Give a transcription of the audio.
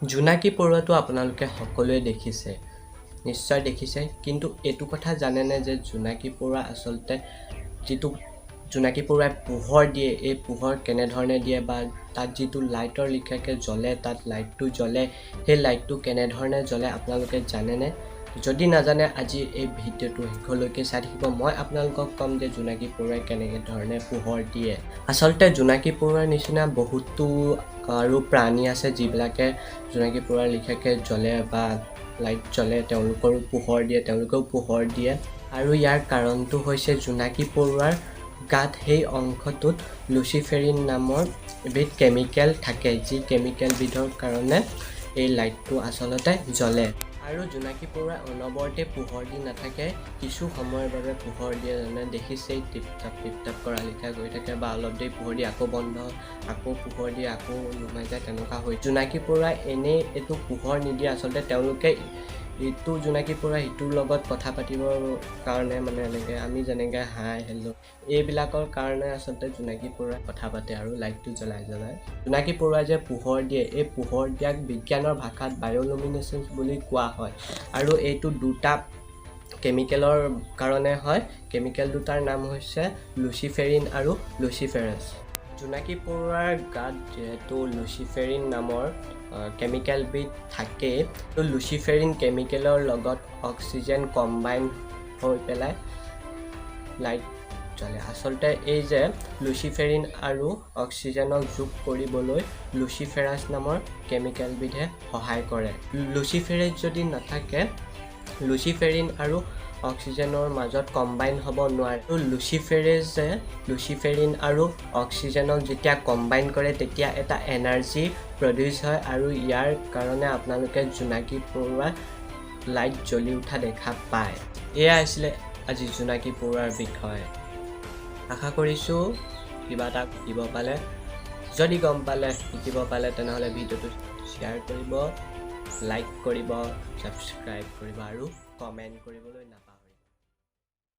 জোনাকী পৰুৱাটো আপোনালোকে সকলোৱে দেখিছে, নিশ্চয় দেখিছে, কিন্তু এইটো কথা জানেনে যে জোনাকী পৰুৱা আচলতে যিটো জোনাকী পৰুৱাই পোহৰ দিয়ে, এই পোহৰ কেনেধৰণে দিয়ে বা তাত যিটো লাইটৰ লিখিয়াকৈ জ্বলে, তাত লাইটটো জ্বলে, সেই লাইটটো কেনেধৰণে জ্বলে আপোনালোকে জানেনে? যদি নাজানে আজি এই ভিডিঅ'টো শেষলৈকে চাই থাকিব। মই আপোনালোকক ক'ম যে জোনাকী পৰুৱাই কেনেকৈ ধৰণে পোহৰ দিয়ে। আচলতে জোনাকী পৰুৱাৰ নিচিনা বহুতো আৰু প্ৰাণী আছে যিবিলাকে জোনাকী পৰুৱাৰ লিখিয়াকৈ জ্বলে বা লাইট জ্বলে, তেওঁলোকৰো পোহৰ দিয়ে, তেওঁলোকেও পোহৰ দিয়ে। আৰু ইয়াৰ কাৰণটো হৈছে জোনাকী পৰুৱাৰ গাত সেই অংশটোত লুচিফেৰিন নামৰ এবিধ কেমিকেল থাকে, যি কেমিকেলবিধৰ কাৰণে এই লাইটটো আচলতে জ্বলে। আৰু জোনাকী পৰুৱাই অনবৰতে পোহৰ দি নাথাকে, কিছু সময়ৰ বাবে পোহৰ দিয়ে, যেনে দেখিছেই টিপটাপ কৰা লিখা গৈ থাকে বা অলপ দেৰি পোহৰ দি আকৌ বন্ধ, আকৌ পোহৰ দি আকৌ নুমাই যায়, তেনেকুৱা হয়। জোনাকী পৰুৱাই এনেই এইটো পোহৰ নিদিয়ে, আচলতে তেওঁলোকে ইটো জোনাকী পৰুৱাই সিটোৰ লগত কথা পাতিবৰ কাৰণে, মানে এনেকৈ আমি যেনেকৈ হাই হেল্ল' এইবিলাকৰ কাৰণে আচলতে জোনাকী পৰুৱাই কথা পাতে আৰু লাইটটো জ্বলাই। জোনাকী পৰুৱাই যে পোহৰ দিয়ে, এই পোহৰ দিয়াক বিজ্ঞানৰ ভাষাত বায়'লুমিনেচেন্স বুলি কোৱা হয়। আৰু এইটো দুটা কেমিকেলৰ কাৰণে হয়। কেমিকেল দুটাৰ নাম হৈছে লুচিফেৰিন আৰু লুচিফেৰাছ। জোনাকী পৰুৱাৰ গাত যিহেতু লুচিফেৰিন নামৰ কেমিকেলবিধ থাকে, তো লুচিফেৰিন কেমিকেলৰ লগত অক্সিজেন কম্বাইন হৈ পেলাই লাইট জ্বলে। আচলতে এই যে লুচিফেৰিন আৰু অক্সিজেনক যোগ কৰিবলৈ লুচিফেৰাছ নামৰ কেমিকেলবিধে সহায় কৰে। লুচিফেৰাছ যদি নাথাকে, লুচিফেৰিন আৰু অক্সিজেনৰ মাজত কম্বাইন হ'ব নোৱাৰে। আৰু লুচিফেৰাছে লুচিফেৰিন আৰু অক্সিজেনক যেতিয়া কম্বাইন কৰে, তেতিয়া এটা এনাৰ্জি প্ৰডিউচ হয়, আৰু ইয়াৰ কাৰণে আপোনালোকে জোনাকী পৰুৱা লাইট জ্বলি উঠা দেখা পায়। এয়া আছিলে আজি জোনাকী পৰুৱাৰ বিষয়ে। আশা কৰিছোঁ কিবা এটা শিকিব পালে। যদি গম পালে, শিকিব পালে, তেনেহ'লে ভিডিঅ'টো শ্বেয়াৰ কৰিব, লাইক কৰিব, ছাবস্ক্ৰাইব কৰিব আৰু কমেণ্ট কৰিবলৈ নাপাহৰিব।